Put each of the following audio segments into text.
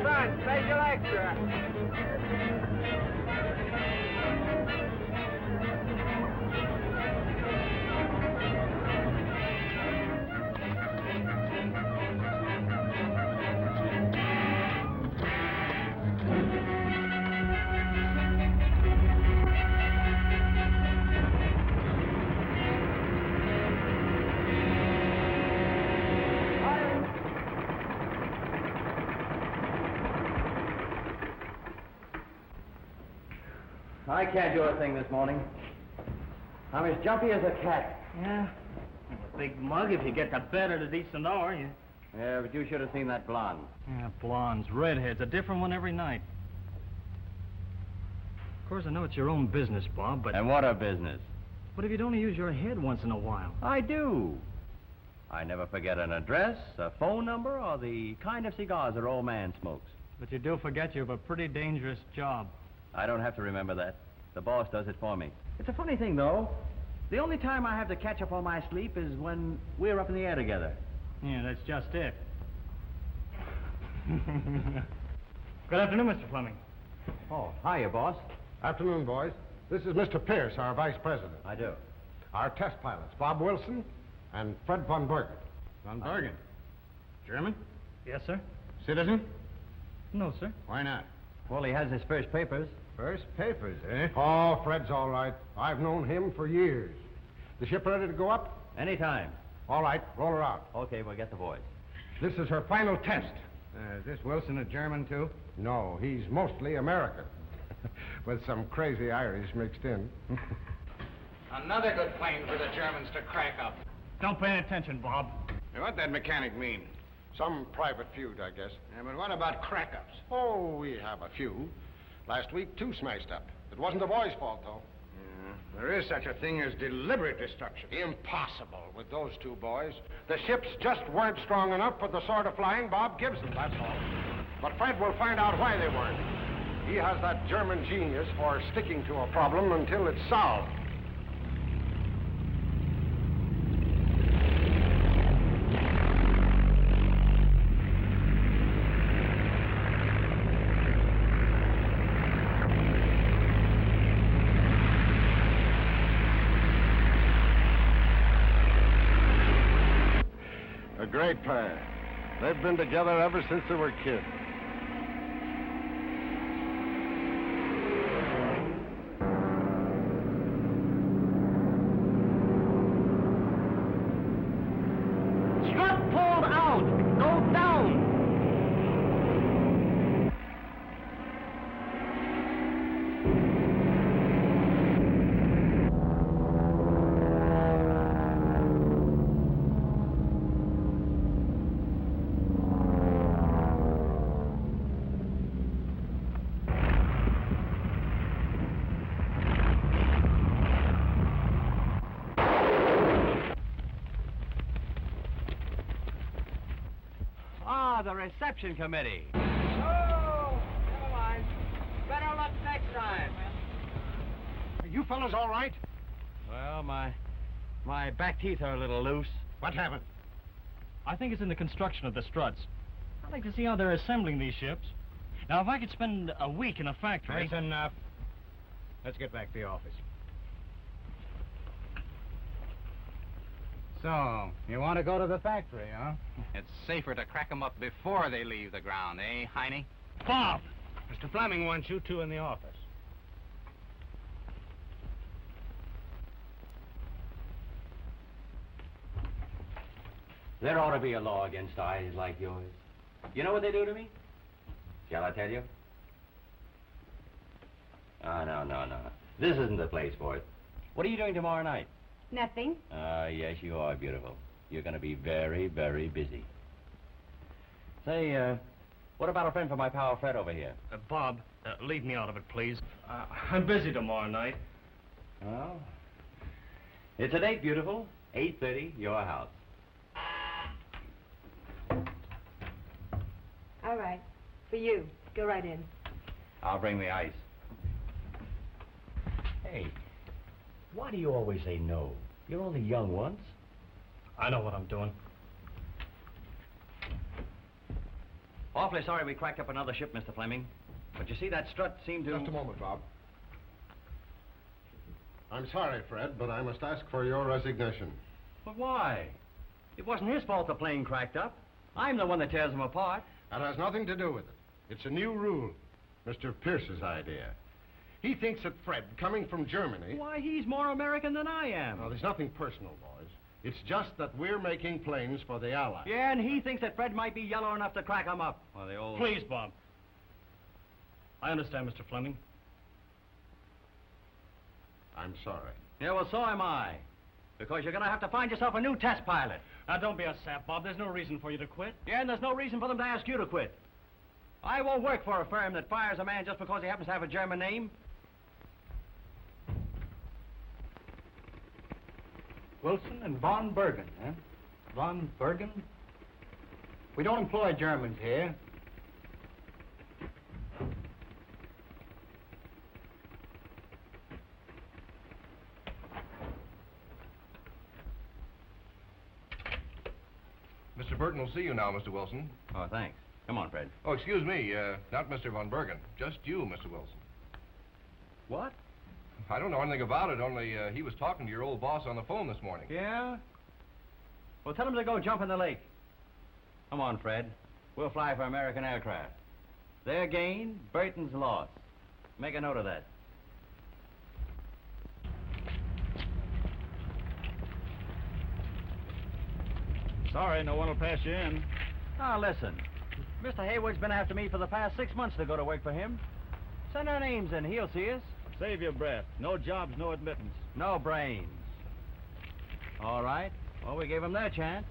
front. Special extra. I can't do a thing this morning. I'm as jumpy as a cat. Yeah? Well, a big mug if you get to bed at a decent hour. Yeah, but you should have seen that blonde. Yeah, blondes, redheads, a different one every night. Of course, I know it's your own business, Bob, but... And what a business. What if you don't use your head once in a while? I do. I never forget an address, a phone number, or the kind of cigars an old man smokes. But you do forget you have a pretty dangerous job. I don't have to remember that. The boss does it for me. It's a funny thing, though. The only time I have to catch up on my sleep is when we're up in the air together. Yeah, that's just it. Good afternoon, Mr. Fleming. Oh, hiya, boss. Afternoon, boys. This is Mr. Pierce, our vice president. I do. Our test pilots, Bob Wilson and Fred von Bergen. Von Bergen? German? Yes, sir? Citizen? No, sir. Why not? Well, he has his first papers. First papers, eh? Oh, Fred's all right. I've known him for years. The ship ready to go up? Anytime. All right, roll her out. Okay, we'll get the boys. This is her final test. Is this Wilson a German, too? No, he's mostly American. With some crazy Irish mixed in. Another good plane for the Germans to crack up. Don't pay any attention, Bob. Hey, what'd that mechanic mean? Some private feud, I guess. Yeah, but what about crack-ups? Oh, we have a few. Last week, 2 smashed up. It wasn't the boys' fault, though. There is such a thing as deliberate destruction. Impossible with those 2 boys. The ships just weren't strong enough for the sort of flying Bob gives them, that's all. But Fred will find out why they weren't. He has that German genius for sticking to a problem until it's solved. A great pair. They've been together ever since they were kids. Strut pulled out! Go down! Ah, the reception committee. Oh, never mind. Better luck next time. Are you fellas all right? Well, my back teeth are a little loose. What happened? I think it's in the construction of the struts. I'd like to see how they're assembling these ships. Now, if I could spend a week in a factory... That's enough. Let's get back to the office. So, you want to go to the factory, huh? It's safer to crack them up before they leave the ground, eh, Heine? Bob! Mr. Fleming wants you 2 in the office. There ought to be a law against eyes like yours. You know what they do to me? Shall I tell you? Oh, no. This isn't the place for it. What are you doing tomorrow night? Nothing. Yes, you are beautiful. You're going to be very, very busy. Say, what about a friend for my pal Fred over here? Bob, leave me out of it, please. I'm busy tomorrow night. Well, it's a date, beautiful. 8:30, your house. All right. For you. Go right in. I'll bring the ice. Hey, why do you always say no? You're only young once. I know what I'm doing. Awfully sorry we cracked up another ship, Mr. Fleming. But you see, that strut seemed to... Just a moment, Bob. I'm sorry, Fred, but I must ask for your resignation. But why? It wasn't his fault the plane cracked up. I'm the one that tears them apart. That has nothing to do with it. It's a new rule. Mr. Pierce's idea. He thinks that Fred, coming from Germany... Why, he's more American than I am. No, there's nothing personal, boys. It's just that we're making planes for the Allies. Yeah, and he thinks that Fred might be yellow enough to crack them up. Well, the old... Please, Bob. I understand, Mr. Fleming. I'm sorry. Yeah, well, so am I. Because you're going to have to find yourself a new test pilot. Now, don't be a sap, Bob. There's no reason for you to quit. Yeah, and there's no reason for them to ask you to quit. I won't work for a firm that fires a man just because he happens to have a German name. Wilson and von Bergen, huh? Von Bergen? We don't employ Germans here. Mr. Burton will see you now, Mr. Wilson. Oh, thanks. Come on, Fred. Oh, excuse me, not Mr. von Bergen. Just you, Mr. Wilson. What? I don't know anything about it, only he was talking to your old boss on the phone this morning. Yeah? Well, tell him to go jump in the lake. Come on, Fred. We'll fly for American aircraft. Their gain, Burton's loss. Make a note of that. Sorry, no one will pass you in. Now, listen. Mr. Hayward's been after me for the past 6 months to go to work for him. Send our names in. He'll see us. Save your breath. No jobs, no admittance. No brains. All right. Well, we gave them their chance.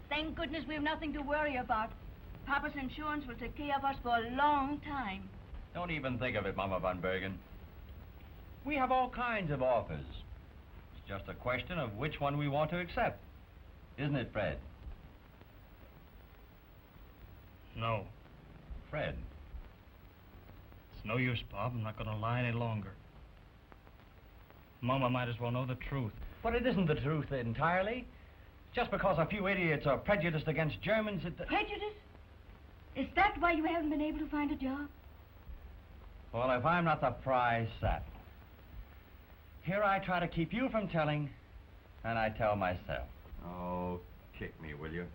Thank goodness we have nothing to worry about. Papa's insurance will take care of us for a long time. Don't even think of it, Mama von Bergen. We have all kinds of offers. It's just a question of which one we want to accept. Isn't it, Fred? No. Fred. It's no use, Bob. I'm not going to lie any longer. Mama might as well know the truth. But it isn't the truth entirely. Just because a few idiots are prejudiced against Germans, it... Prejudice? Is that why you haven't been able to find a job? Well, if I'm not the prize sap. Here I try to keep you from telling, and I tell myself. Oh, kick me, will you?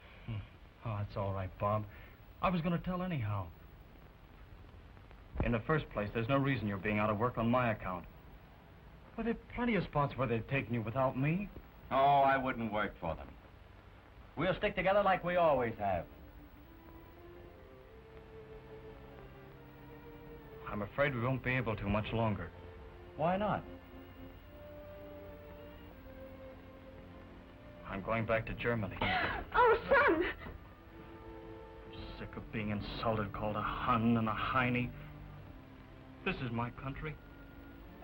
Oh, that's all right, Bob. I was going to tell anyhow. In the first place, there's no reason you're being out of work on my account. But there are plenty of spots where they've taken you without me. Oh, I wouldn't work for them. We'll stick together like we always have. I'm afraid we won't be able to much longer. Why not? I'm going back to Germany. Our son! Sick of being insulted, called a Hun and a Heine. This is my country.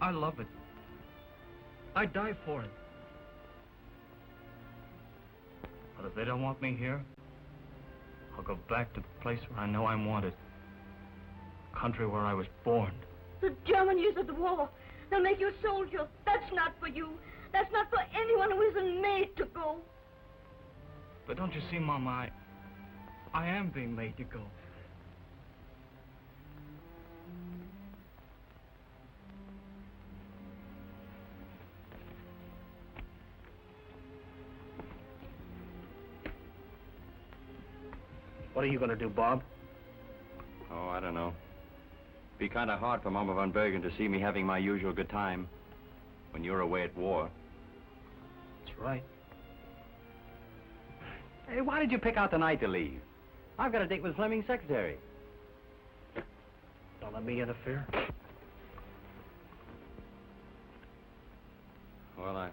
I love it. I'd die for it. But if they don't want me here, I'll go back to the place where I know I'm wanted. The country where I was born. The German years of the war. They'll make you a soldier. That's not for you. That's not for anyone who isn't made to go. But don't you see, Mama, I am being made to go. What are you going to do, Bob? Oh, I don't know. Be kind of hard for Mama von Bergen to see me having my usual good time when you're away at war. That's right. Hey, why did you pick out the night to leave? I've got a date with Fleming's secretary. Don't let me interfere. Well,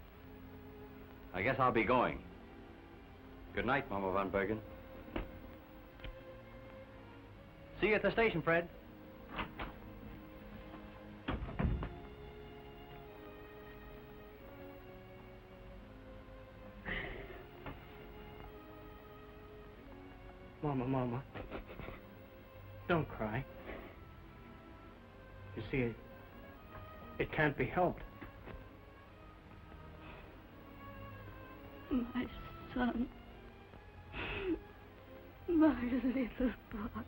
I guess I'll be going. Good night, Mama von Bergen. See you at the station, Fred. Mama, don't cry. You see, it can't be helped. My son. My little boy.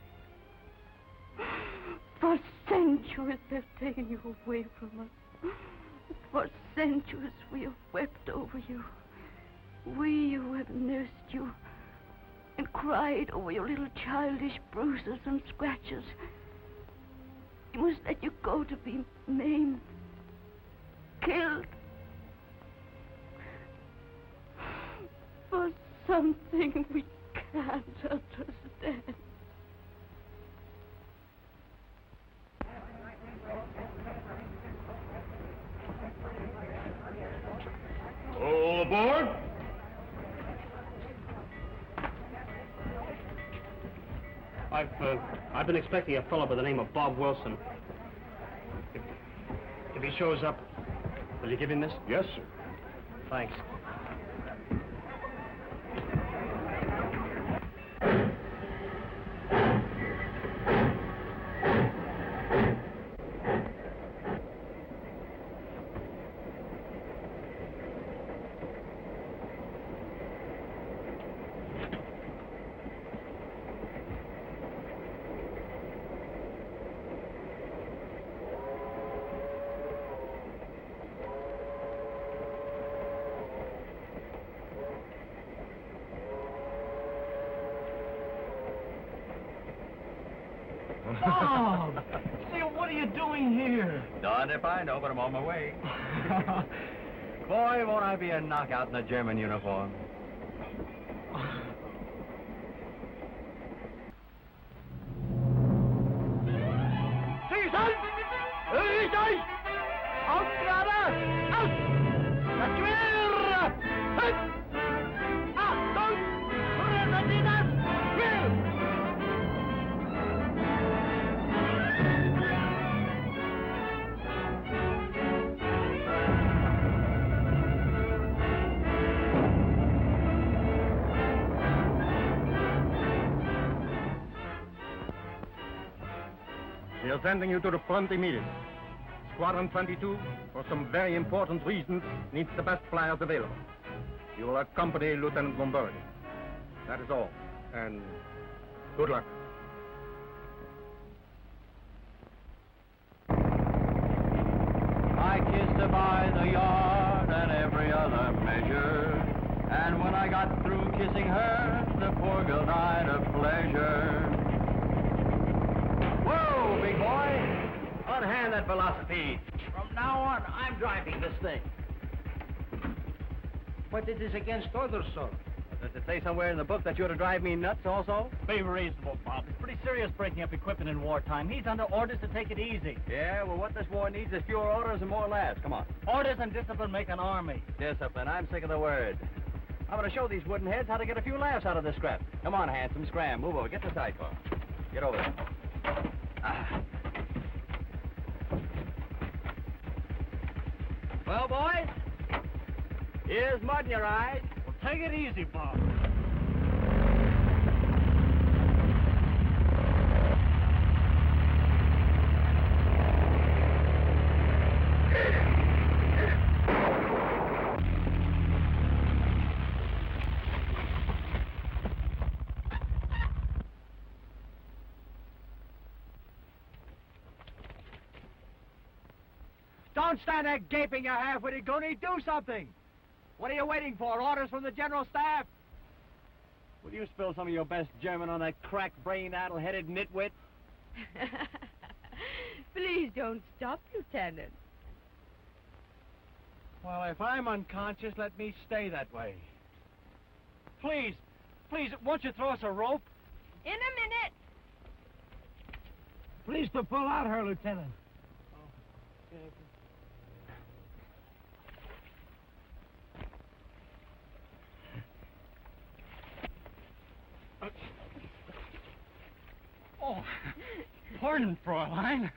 For centuries they've taken you away from us. For centuries we have wept over you. We who have nursed you and cried over your little childish bruises and scratches. We must let you go to be maimed, killed. For something we can't understand. All aboard! I've been expecting a fellow by the name of Bob Wilson. If he shows up, will you give him this? Yes, sir. Thanks. Bob! Say, what are you doing here? Darned if I know, but I'm on my way. Boy, won't I be a knockout in a German uniform. We are sending you to the front immediately. Squadron 22, for some very important reasons, needs the best flyers available. You will accompany Lieutenant von Bergen. That is all. And good luck. I kissed her by the yard and every other measure. And when I got through kissing her, the poor girl died of pleasure. Whoa, big boy! Unhand that velocipede. From now on, I'm driving this thing. But it is against orders, sir. Does it say somewhere in the book that you're to drive me nuts also? Be reasonable, Bob. It's pretty serious breaking up equipment in wartime. He's under orders to take it easy. Yeah, well, what this war needs is fewer orders and more laughs. Come on. Orders and discipline make an army. Discipline. I'm sick of the word. I'm going to show these wooden heads how to get a few laughs out of this scrap. Come on, handsome. Scram. Move over. Get the sidecar. Get over there. Well, boys, here's mud in your eyes. Well, take it easy, Bob. Don't stand there gaping your half-witted goony. Do something. What are you waiting for? Orders from the General Staff? Will you spill some of your best German on that crack-brained, addle-headed nitwit? Please don't stop, Lieutenant. Well, if I'm unconscious, let me stay that way. Please, won't you throw us a rope? In a minute. Please to pull out her, Lieutenant. Oh, pardon, Fräulein.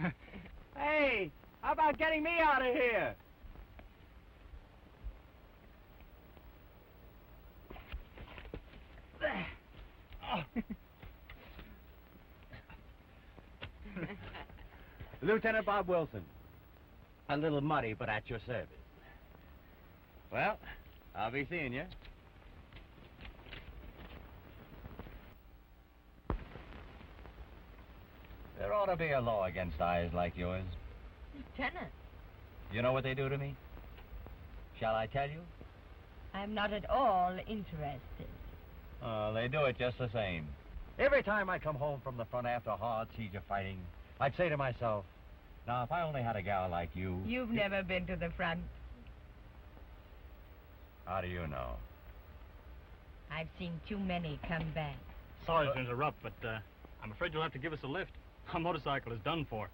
Hey, how about getting me out of here? Lieutenant Bob Wilson. A little muddy, but at your service. Well, I'll be seeing you. There ought to be a law against eyes like yours. Lieutenant, You know what they do to me? Shall I tell you? I'm not at all interested. They do it just the same. Every time I come home from the front after a hard siege of fighting, I'd say to myself, now, if I only had a gal like you... You've never been to the front. How do you know? I've seen too many come back. Sorry to interrupt, but I'm afraid you'll have to give us a lift. Our motorcycle is done for.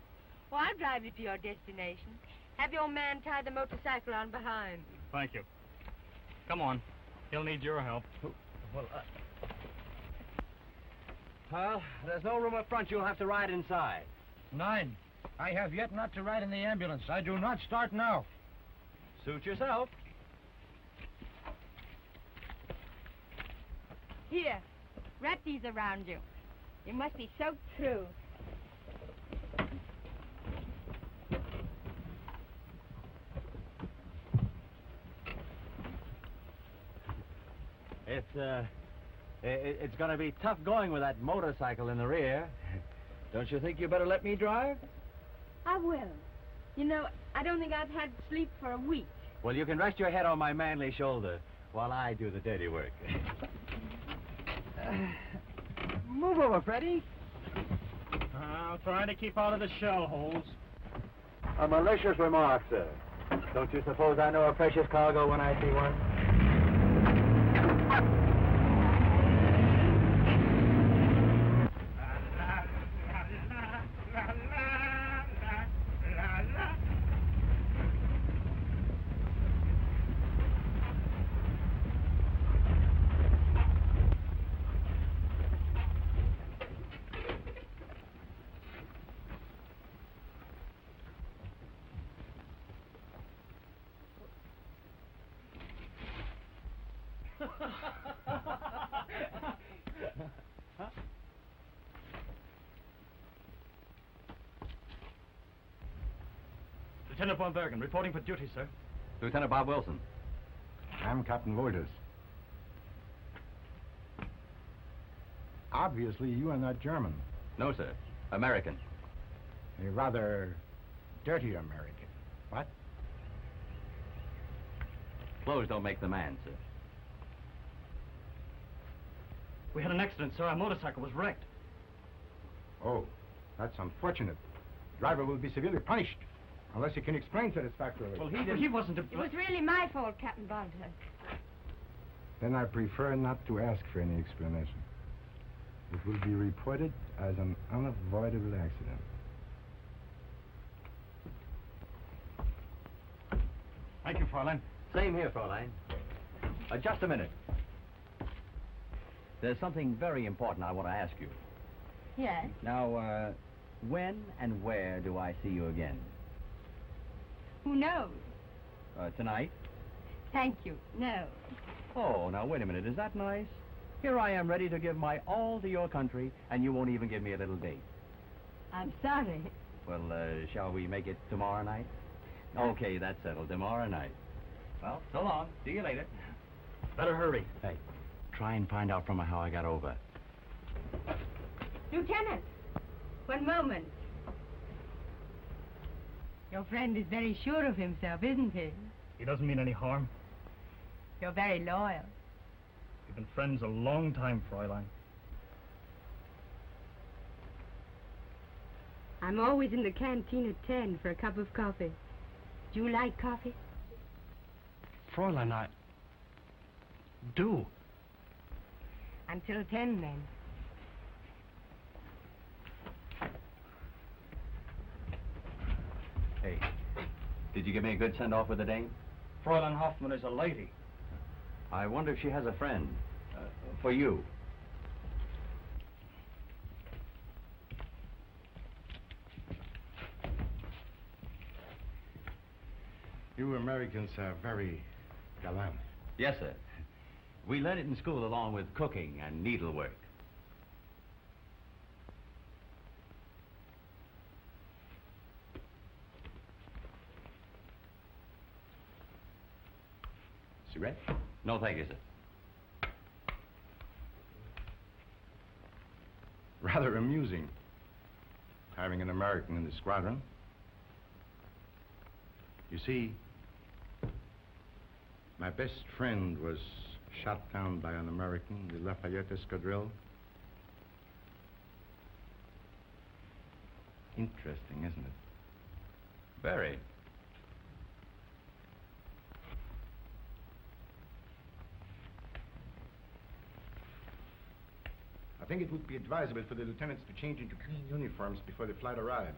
Well, I'll drive you to your destination. Have your man tie the motorcycle on behind. Thank you. Come on. He'll need your help. Well, there's no room up front. You'll have to ride inside. 9. I have yet not to ride in the ambulance. I do not start now. Suit yourself. Here, wrap these around you. You must be soaked through. It's going to be tough going with that motorcycle in the rear. Don't you think you better let me drive? I will. You know, I don't think I've had sleep for a week. Well, you can rest your head on my manly shoulder while I do the dirty work. Move over, Freddie. I'll try to keep out of the shell holes. A malicious remark, sir. Don't you suppose I know a precious cargo when I see one? Lieutenant von Bergen, reporting for duty, sir. Lieutenant Bob Wilson. I'm Captain Wolders. Obviously, you are not German. No, sir. American. A rather dirty American. What? Clothes don't make the man, sir. We had an accident, sir. Our motorcycle was wrecked. Oh, that's unfortunate. The driver will be severely punished. Unless you can explain satisfactorily. Well, he wasn't to... It was really my fault, Captain Bonter. Then I prefer not to ask for any explanation. It will be reported as an unavoidable accident. Thank you, Fräulein. Same here, Fräulein. Just a minute. There's something very important I want to ask you. Yes? Now, when and where do I see you again? Who knows? Tonight? Thank you. No. Oh, now, wait a minute. Is that nice? Here I am ready to give my all to your country, and you won't even give me a little date. I'm sorry. Well, shall we make it tomorrow night? Okay, that's settled. Tomorrow night. Well, so long. See you later. Better hurry. Hey, try and find out from her how I got over. Lieutenant, one moment. Your friend is very sure of himself, isn't he? He doesn't mean any harm. You're very loyal. We've been friends a long time, Fräulein. I'm always in the canteen at 10 for a cup of coffee. Do you like coffee? Fräulein, I... do. Until 10, then. Hey, did you give me a good send-off with the dame? Fräulein Hoffman is a lady. I wonder if she has a friend. For you. You Americans are very gallant. Yes, sir. We learned it in school along with cooking and needlework. Cigarette? No, thank you, sir. Rather amusing. having an American in the squadron. You see, my best friend was shot down by an American in the Lafayette Escadrille. Interesting, isn't it? Very. I think it would be advisable for the lieutenants to change into clean uniforms before the flight arrives.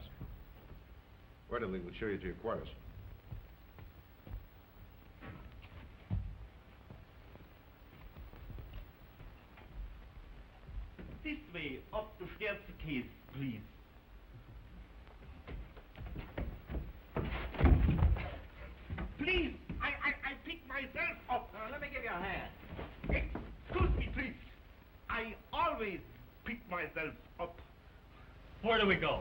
Orderly will show you to your quarters. This way, up the stairs case, please. Please, I pick myself up. Let me give you a hand. Excuse me, please. I always pick myself up. Where do we go?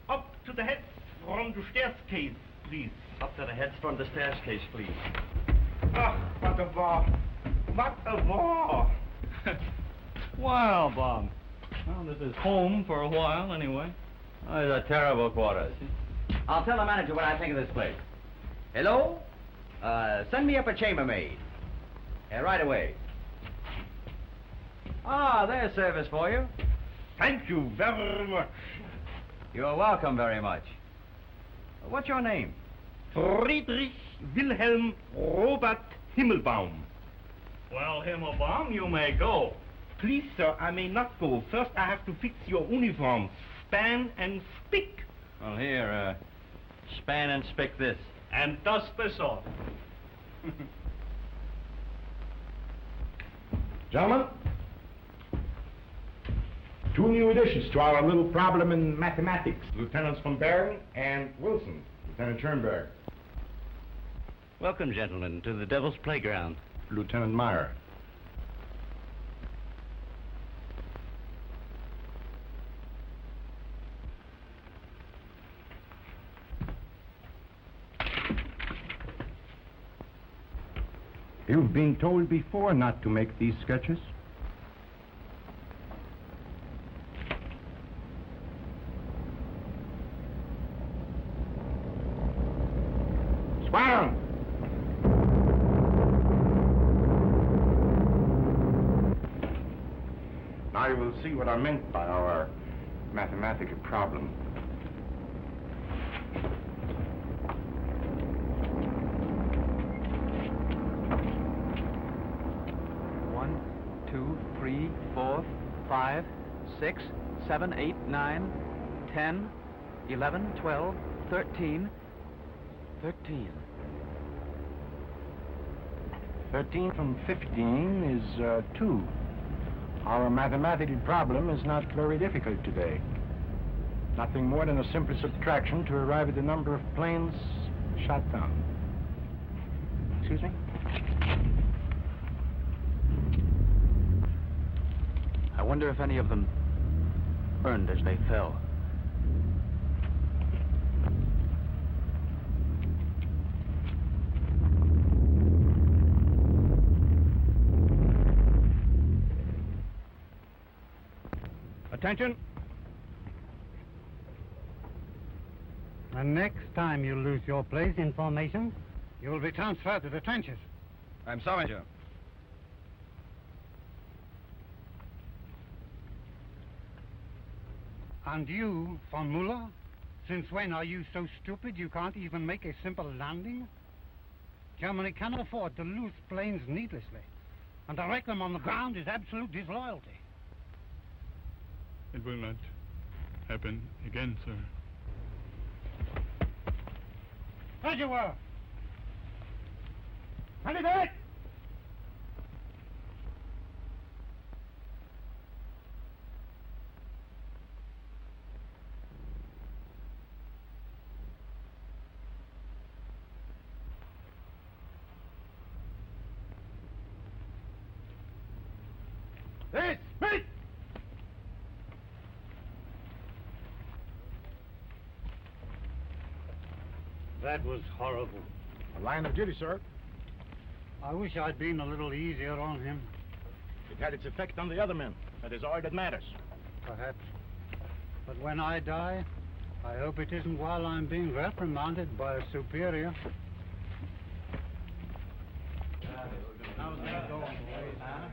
Up to the head from the stairs case, please. Up to the heads from the staircase, please. Ah, what a war. What a war. Well, Bob. Well, this is home for a while, anyway. Oh, these are terrible quarters. I'll tell the manager what I think of this place. Hello? Send me up a chambermaid. Right away. Ah, there's service for you. Thank you very much. You're welcome very much. What's your name? Friedrich Wilhelm Robert Himmelbaum. Well, Himmelbaum, you may go. Please, sir, I may not go. First, I have to fix your uniforms. Span and spick. Well, here, span and spick this. And dust this off. Gentlemen, 2 new additions to our little problem in mathematics. Lieutenants von Baron and Wilson. Lieutenant Schoenberg. Welcome, gentlemen, to the Devil's Playground. Lieutenant Meyer. You've been told before not to make these sketches. Squadron! Now you will see what I meant by our mathematical problem. One, 2, 3, 4, 5, 6, 7, 8, 9, 10, 11, 12, 13, 13. 13 from 15 is 2. Our mathematical problem is not very difficult today. Nothing more than a simple subtraction to arrive at the number of planes shot down. Excuse me? I wonder if any of them burned as they fell. Attention. The next time you lose your place in formation, you will be transferred to the trenches. I'm sorry, Joe. And you, von Muller, since when are you so stupid you can't even make a simple landing? Germany cannot afford to lose planes needlessly, and to wreck them on the ground is absolute disloyalty. It will not happen again, sir. As you were. Ready, back! This, wait! That was horrible. A line of duty, sir. I wish I'd been a little easier on him. It had its effect on the other men. That is all that matters. Perhaps. But when I die, I hope it isn't while I'm being reprimanded by a superior.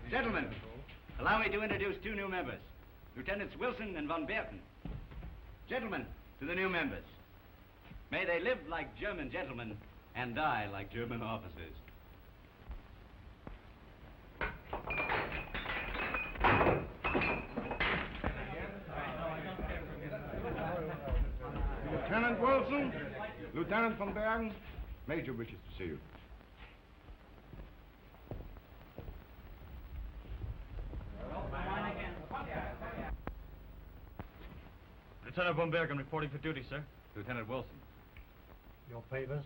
Gentlemen, allow me to introduce two new members, Lieutenants Wilson and von Berten. Gentlemen, to the new members. May they live like German gentlemen and die like German officers. Lieutenant Wilson, Lieutenant von Bergen, Major wishes to see you. Lieutenant von Bergen reporting for duty, sir. Lieutenant Wilson. Your papers?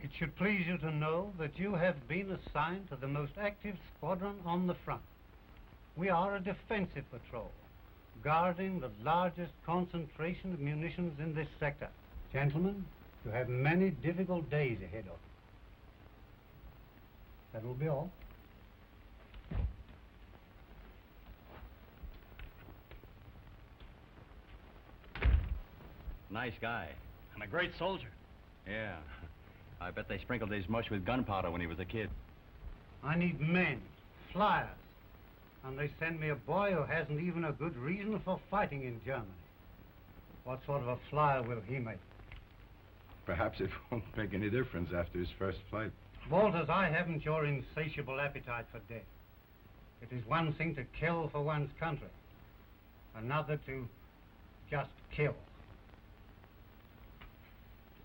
It should please you to know that you have been assigned to the most active squadron on the front. We are a defensive patrol, guarding the largest concentration of munitions in this sector. Gentlemen, you have many difficult days ahead of you. That will be all. Nice guy. And a great soldier. Yeah. I bet they sprinkled his mush with gunpowder when he was a kid. I need men, flyers. And they send me a boy who hasn't even a good reason for fighting in Germany. What sort of a flyer will he make? Perhaps it won't make any difference after his first flight. Walters, I haven't your insatiable appetite for death. It is one thing to kill for one's country, another to just kill.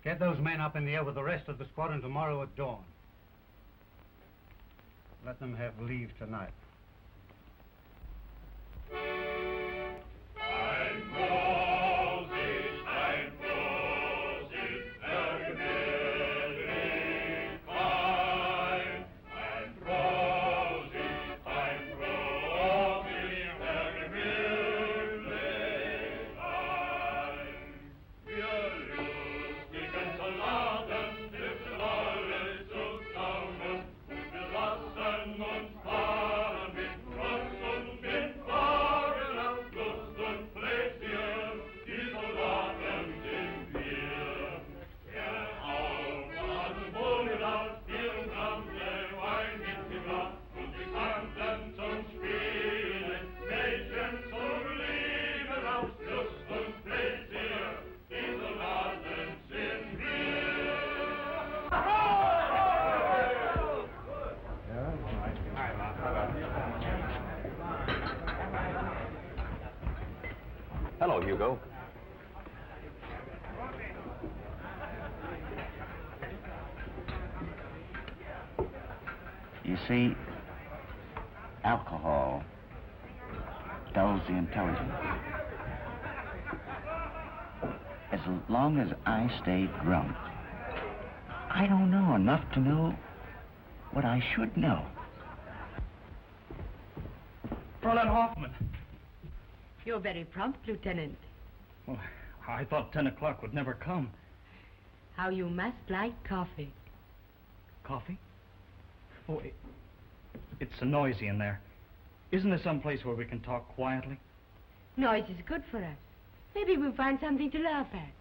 Get those men up in the air with the rest of the squadron tomorrow at dawn. Let them have leave tonight. Hello, Hugo. You see, alcohol dulls the intelligence. As long as I stay drunk, I don't know enough to know what I should know. Fräulein Hoffman. You're very prompt, Lieutenant. Well, I thought 10 o'clock would never come. How you must like coffee. Coffee? Oh, it's so noisy in there. Isn't there some place where we can talk quietly? Noise is good for us. Maybe we'll find something to laugh at.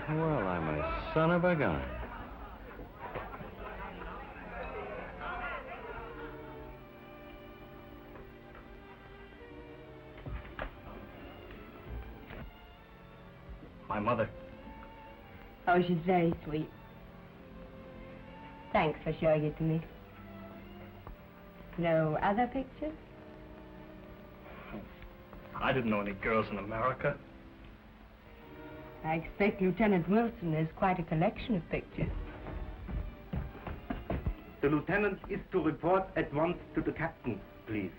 Well, I'm a son of a gun. My mother. Oh, she's very sweet. Thanks for showing it to me. No other pictures? I didn't know any girls in America. I expect Lieutenant Wilson has quite a collection of pictures. The lieutenant is to report at once to the captain, please.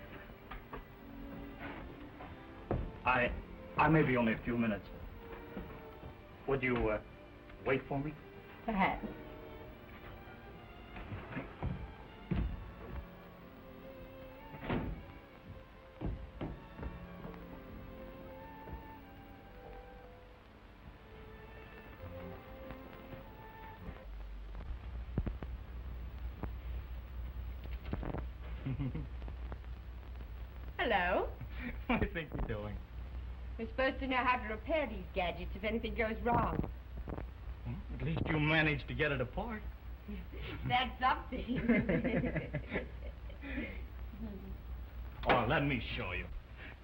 I may be only a few minutes. Would you wait for me? Perhaps. Hello. What do you think you're doing? We're supposed to know how to repair these gadgets if anything goes wrong. At least you managed to get it apart. That's something. Oh, let me show you.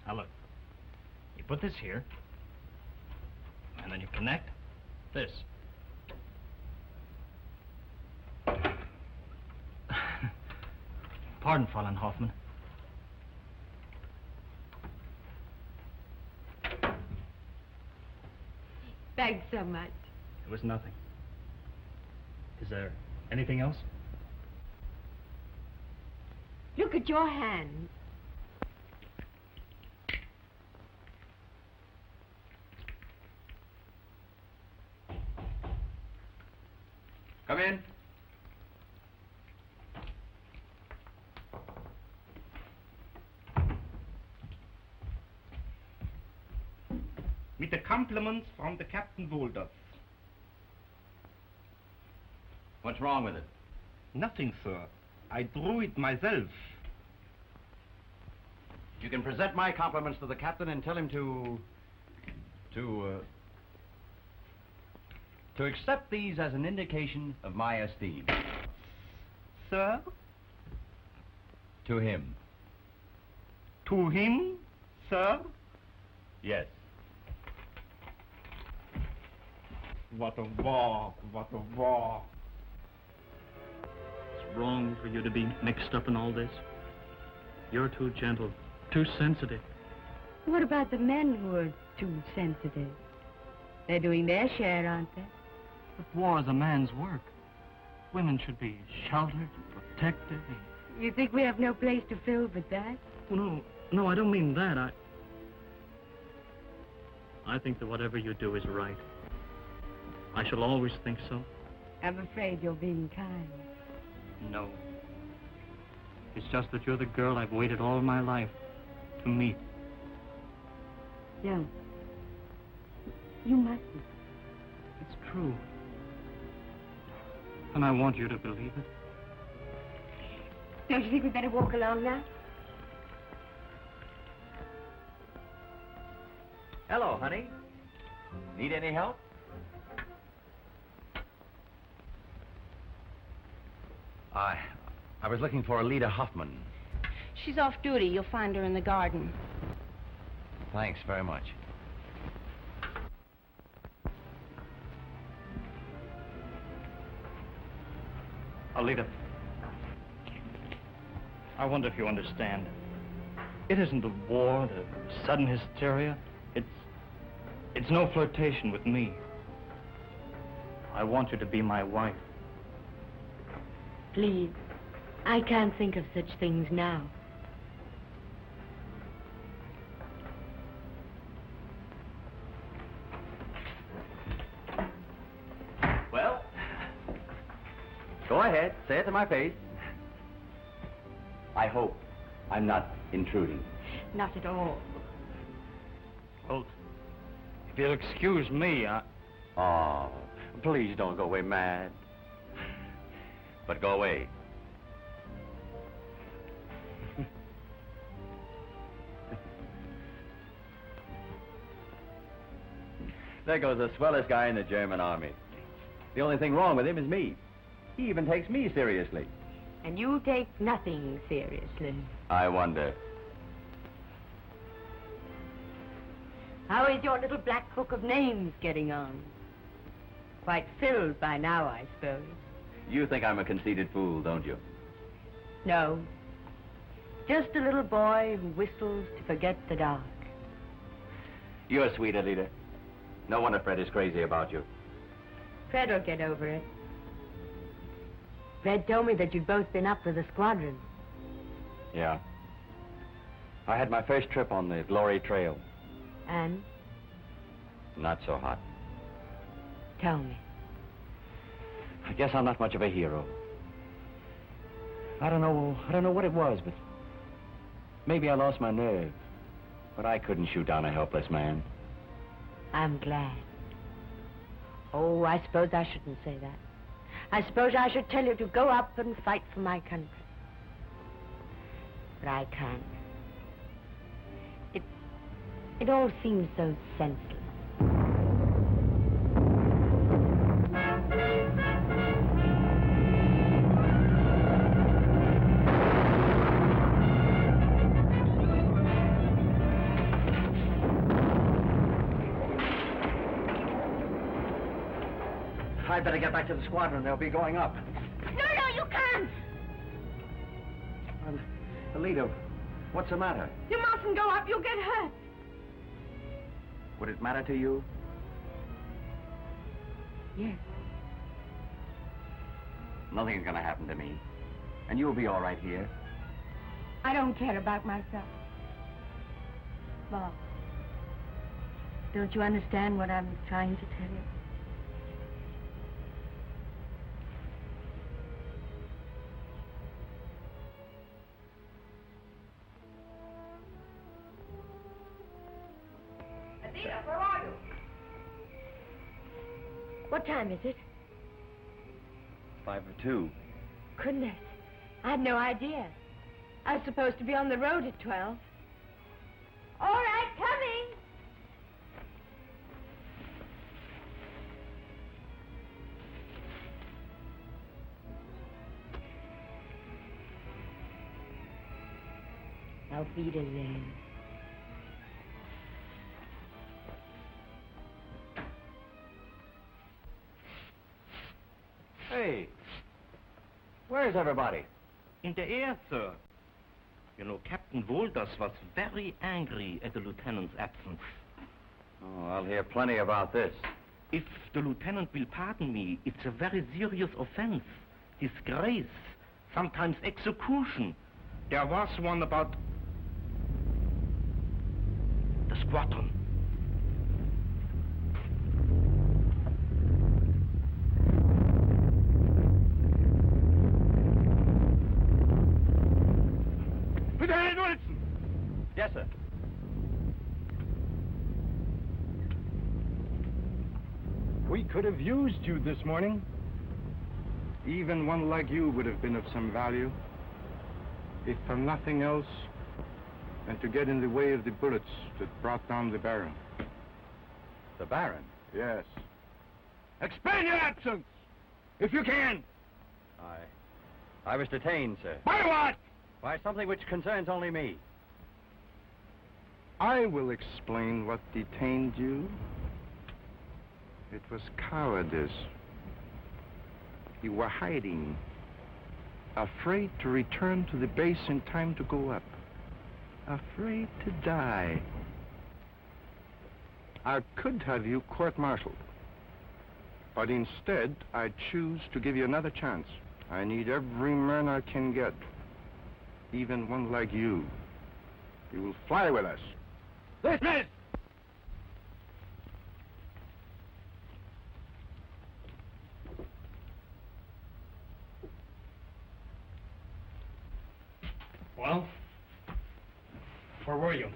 Now look, you put this here, and then you connect this. Pardon, Fräulein Hoffman. Thanks so much. It was nothing. Is there anything else? Look at your hand. Come in. With the compliments from the Captain Wolders. What's wrong with it? Nothing, sir. I drew it myself. You can present my compliments to the captain and tell him to accept these as an indication of my esteem. Sir? To him. To him, sir? Yes. What a war, what a war. It's wrong for you to be mixed up in all this. You're too gentle, too sensitive. What about the men who are too sensitive? They're doing their share, aren't they? But war is a man's work. Women should be sheltered, protected. You think we have no place to fill but that? Well, no, I don't mean that. I think that whatever you do is right. I shall always think so. I'm afraid you're being kind. No. It's just that you're the girl I've waited all my life to meet. No. You mustn't. It's true. And I want you to believe it. Don't you think we'd better walk along now? Hello, honey. Need any help? I was looking for Alida Hoffman. She's off duty. You'll find her in the garden. Thanks very much. Alida, I wonder if you understand. It isn't the war, the sudden hysteria. It's no flirtation with me. I want you to be my wife. Please. I can't think of such things now. Well, go ahead. Say it to my face. I hope I'm not intruding. Not at all. Well, if you'll excuse me, Oh, please don't go away mad. But go away. There goes the swellest guy in the German army. The only thing wrong with him is me. He even takes me seriously. And you take nothing seriously. I wonder. How is your little black book of names getting on? Quite filled by now, I suppose. You think I'm a conceited fool, don't you? No. Just a little boy who whistles to forget the dark. You're sweet, Alida. No wonder Fred is crazy about you. Fred will get over it. Fred told me that you'd both been up with the squadron. Yeah. I had my first trip on the Glory Trail. And? Not so hot. Tell me. I guess I'm not much of a hero. I don't know what it was, but maybe I lost my nerve. But I couldn't shoot down a helpless man. I'm glad. Oh, I suppose I shouldn't say that. I suppose I should tell you to go up and fight for my country. but I can't. It all seems so senseless. I'd better get back to the squadron. They'll be going up. No, you can't! Alida, what's the matter? You mustn't go up. You'll get hurt. Would it matter to you? Yes. Nothing's gonna happen to me. And you'll be all right here. I don't care about myself. Bob, don't you understand what I'm trying to tell you? Adina, where are you? What time is it? 5:02. Goodness, I had no idea. I was supposed to be on the road at 12. All right, coming. Auf Wiedersehen. Hey, where's everybody? In the air, sir. You know, Captain Wolders was very angry at the lieutenant's absence. Oh, I'll hear plenty about this. If the lieutenant will pardon me, it's a very serious offense. Disgrace, sometimes execution. There was one about the squadron. Lieutenant Wilson! Yes, sir. We could have used you this morning. Even one like you would have been of some value. If for nothing else than to get in the way of the bullets that brought down the Baron. The Baron? Yes. Explain your absence, if you can. I was detained, sir. By what? By something which concerns only me. I will explain what detained you. It was cowardice. You were hiding, afraid to return to the base in time to go up, afraid to die. I could have you court-martialed, but instead I choose to give you another chance. I need every man I can get, even one like you. You will fly with us. Dismiss! Well, where were you?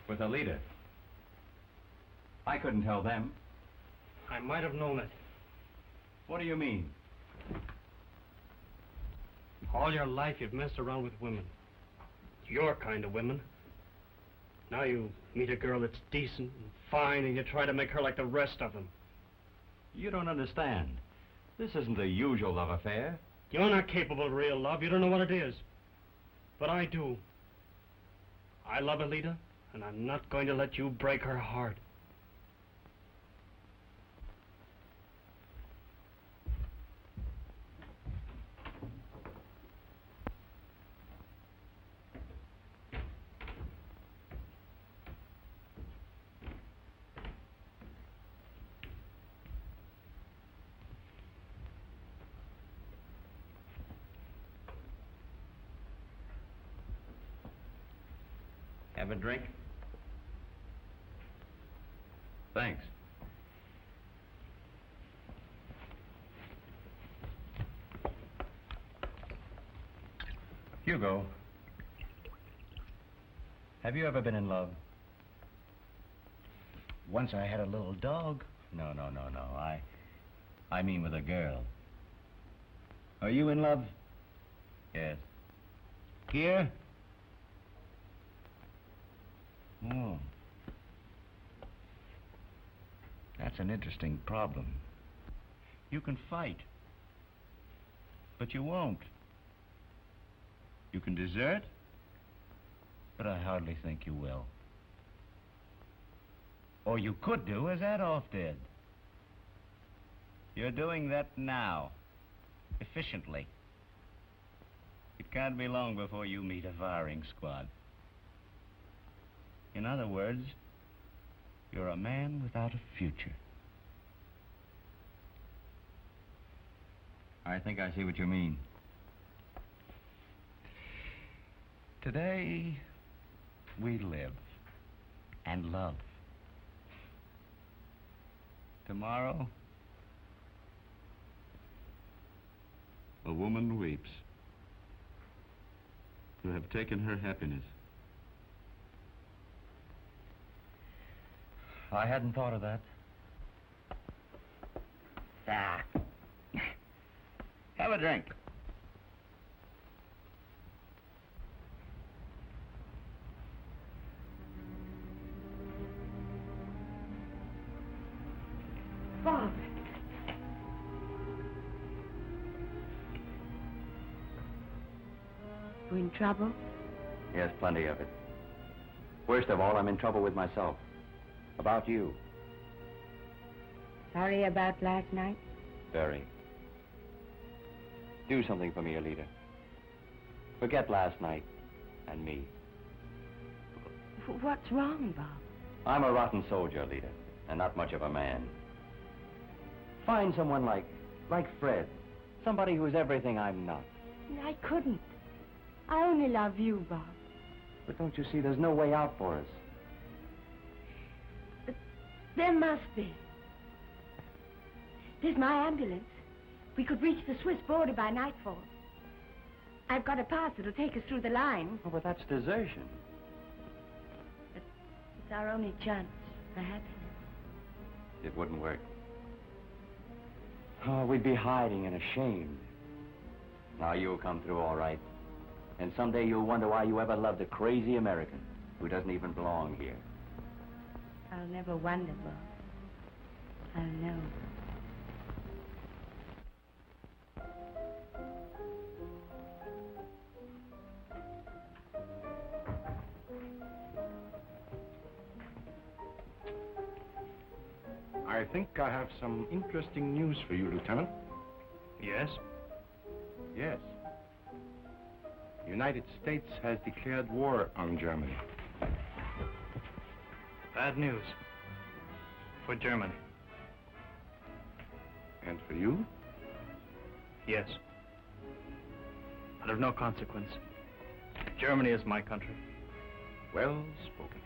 With the leader. I couldn't tell them. I might have known it. What do you mean? All your life you've messed around with women. Your kind of women. Now you meet a girl that's decent and fine and you try to make her like the rest of them. You don't understand. This isn't the usual love affair. You're not capable of real love. You don't know what it is. But I do. I love Alida, and I'm not going to let you break her heart. Have a drink? Thanks. Hugo, have you ever been in love? Once I had a little dog. No. I mean with a girl. Are you in love? Yes. here? Oh. That's an interesting problem. You can fight, but you won't. You can desert, but I hardly think you will. Or you could do as Adolf did. You're doing that now, efficiently. It can't be long before you meet a firing squad. In other words, you're a man without a future. I think I see what you mean. Today, we live and love. Tomorrow, a woman weeps to have taken her happiness. I hadn't thought of that. Ah. Have a drink. Bob. You in trouble? Yes, plenty of it. Worst of all, I'm in trouble with myself. About you. Sorry about last night? Very. Do something for me, Alida. Forget last night and me. What's wrong, Bob? I'm a rotten soldier, Alida, and not much of a man. Find someone like Fred. Somebody who's everything I'm not. I couldn't. I only love you, Bob. But don't you see, there's no way out for us. But there must be. There's my ambulance. We could reach the Swiss border by nightfall. I've got a pass that'll take us through the line. Oh, but that's desertion. But it's our only chance for happiness. It wouldn't work. Oh, we'd be hiding and ashamed. Now you'll come through all right. And someday you'll wonder why you ever loved a crazy American who doesn't even belong here. I'll never wonder, Bob. I'll know. I think I have some interesting news for you, Lieutenant. Yes? Yes. The United States has declared war on Germany. Bad news. For Germany. And for you? Yes. But of no consequence. Germany is my country. Well spoken.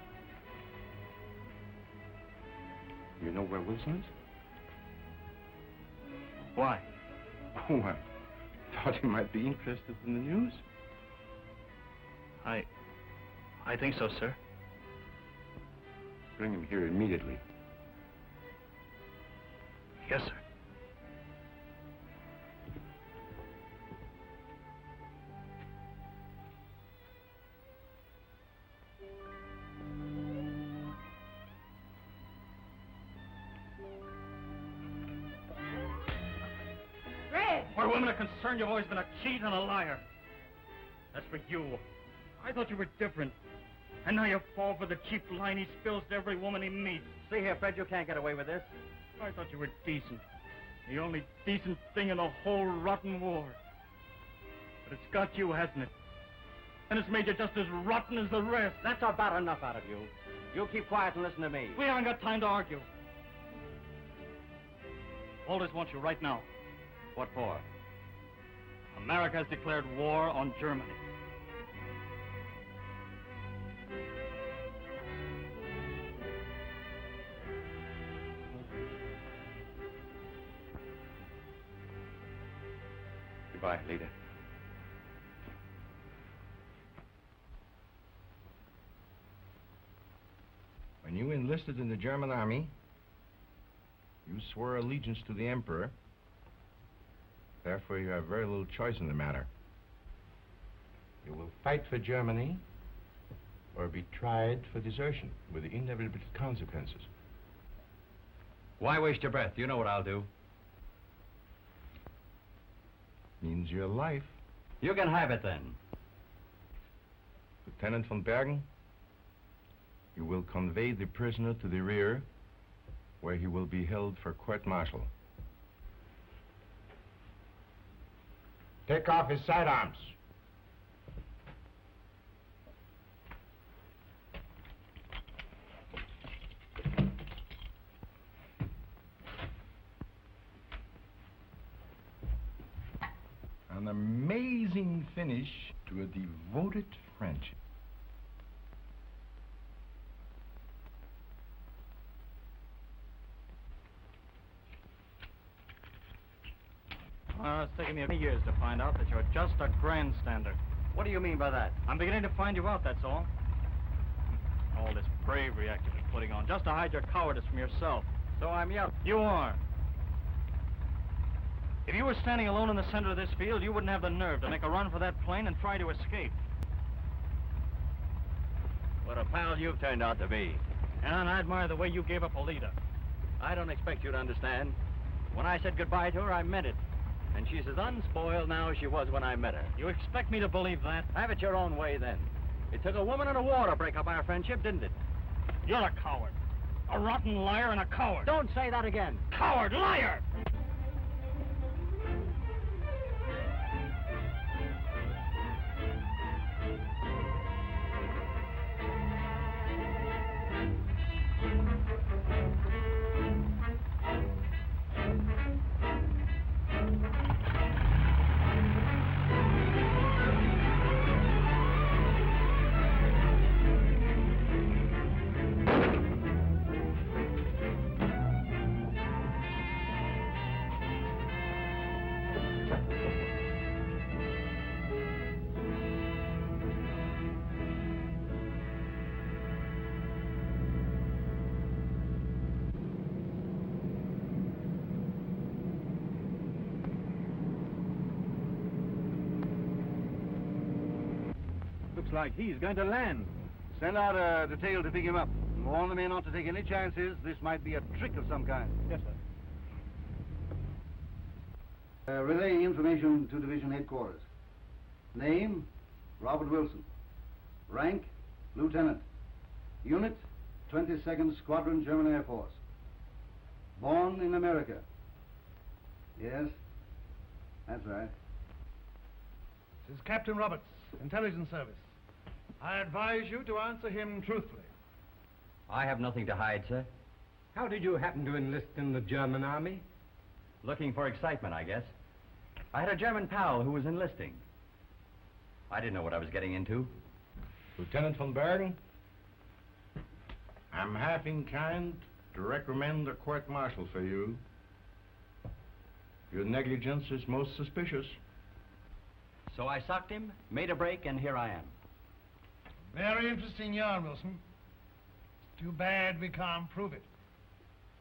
You know where Wilson is? Why? Oh, I thought you might be interested in the news. I think so, sir. Bring him here immediately. Yes, sir. Fred! Where women are concerned, you've always been a cheat and a liar. As for you, I thought you were different. And now you fall for the cheap line he spills to every woman he meets. See here, Fred, you can't get away with this. I thought you were decent. The only decent thing in the whole rotten war. But it's got you, hasn't it? And it's made you just as rotten as the rest. That's about enough out of you. You keep quiet and listen to me. We haven't got time to argue. Aldous wants you right now. What for? America has declared war on Germany. Goodbye, Lita. When you enlisted in the German army, you swore allegiance to the Emperor. Therefore, you have very little choice in the matter. You will fight for Germany or be tried for desertion with the inevitable consequences. Why waste your breath? You know what I'll do. Means your life. You can have it then. Lieutenant von Bergen, you will convey the prisoner to the rear, where he will be held for court-martial. Take off his sidearms. An amazing finish to a devoted friendship. It's taken me many years to find out that you're just a grandstander. What do you mean by that? I'm beginning to find you out, that's all. All this bravery act you've been putting on, just to hide your cowardice from yourself. So I'm yelling. You are. If you were standing alone in the center of this field, you wouldn't have the nerve to make a run for that plane and try to escape. What a pal you've turned out to be. And I admire the way you gave up Alida. I don't expect you to understand. When I said goodbye to her, I meant it. And she's as unspoiled now as she was when I met her. You expect me to believe that? Have it your own way, then. It took a woman and a war to break up our friendship, didn't it? You're a coward. A rotten liar and a coward. Don't say that again. Coward, liar! Looks like he's going to land. Send out a detail to pick him up. Warn the men not to take any chances. This might be a trick of some kind. Yes, sir. Relaying information to Division Headquarters. Name, Robert Wilson. Rank, Lieutenant. Unit, 22nd Squadron, German Air Force. Born in America. Yes, that's right. This is Captain Roberts, Intelligence Service. I advise you to answer him truthfully. I have nothing to hide, sir. How did you happen to enlist in the German army? Looking for excitement, I guess. I had a German pal who was enlisting. I didn't know what I was getting into. Lieutenant von Bergen, I'm half inclined to recommend a court-martial for you. Your negligence is most suspicious. So I socked him, made a break, and here I am. Very interesting yarn, Wilson. Too bad we can't prove it.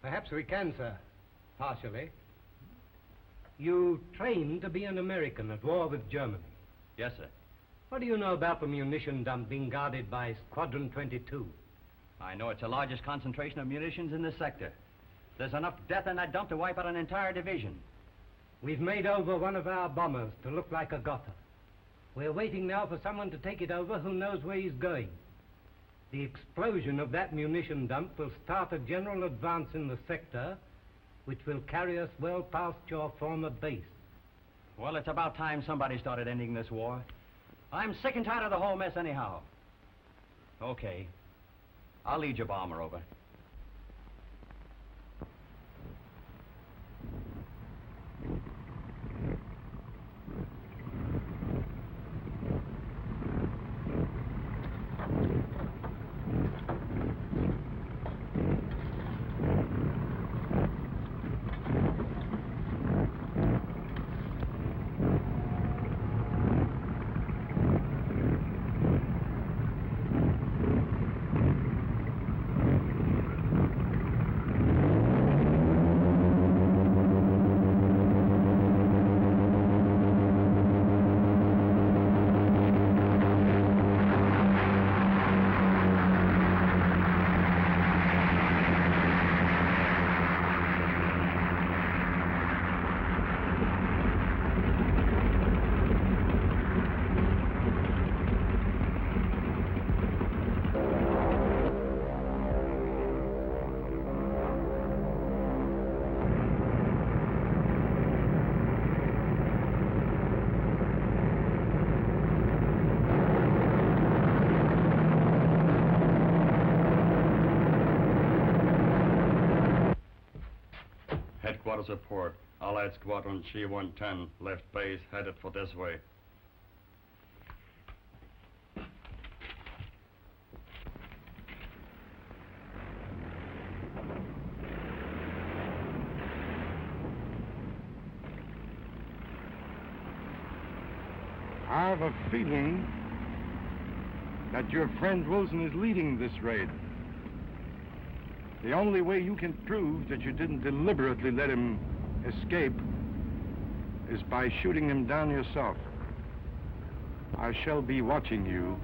Perhaps we can, sir. Partially. You trained to be an American at war with Germany. Yes, sir. What do you know about the munition dump being guarded by Squadron 22? I know it's the largest concentration of munitions in this sector. There's enough death in that dump to wipe out an entire division. We've made over one of our bombers to look like a Gotha. We're waiting now for someone to take it over who knows where he's going. The explosion of that munition dump will start a general advance in the sector, which will carry us well past your former base. Well, it's about time somebody started ending this war. I'm sick and tired of the whole mess anyhow. Okay. I'll lead your bomber over. squadron support. Allied Squadron G-110, left base, headed for this way. I have a feeling that your friend Wilson is leading this raid. The only way you can prove that you didn't deliberately let him escape is by shooting him down yourself. I shall be watching you.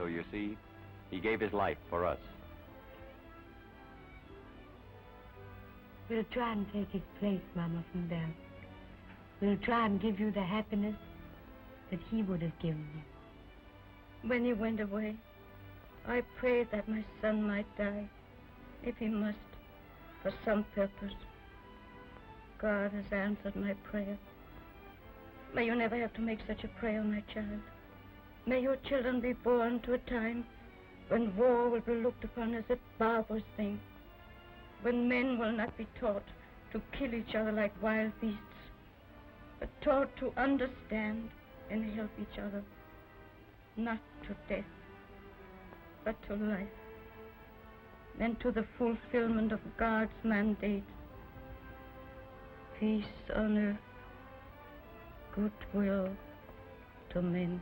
So you see, he gave his life for us. We'll try and take his place, Mama, from there. We'll try and give you the happiness that he would have given you. When he went away, I prayed that my son might die, if he must, for some purpose. God has answered my prayer. May you never have to make such a prayer, my child. May your children be born to a time when war will be looked upon as a barbarous thing, when men will not be taught to kill each other like wild beasts, but taught to understand and help each other, not to death, but to life, and to the fulfillment of God's mandate. Peace on earth, goodwill to men.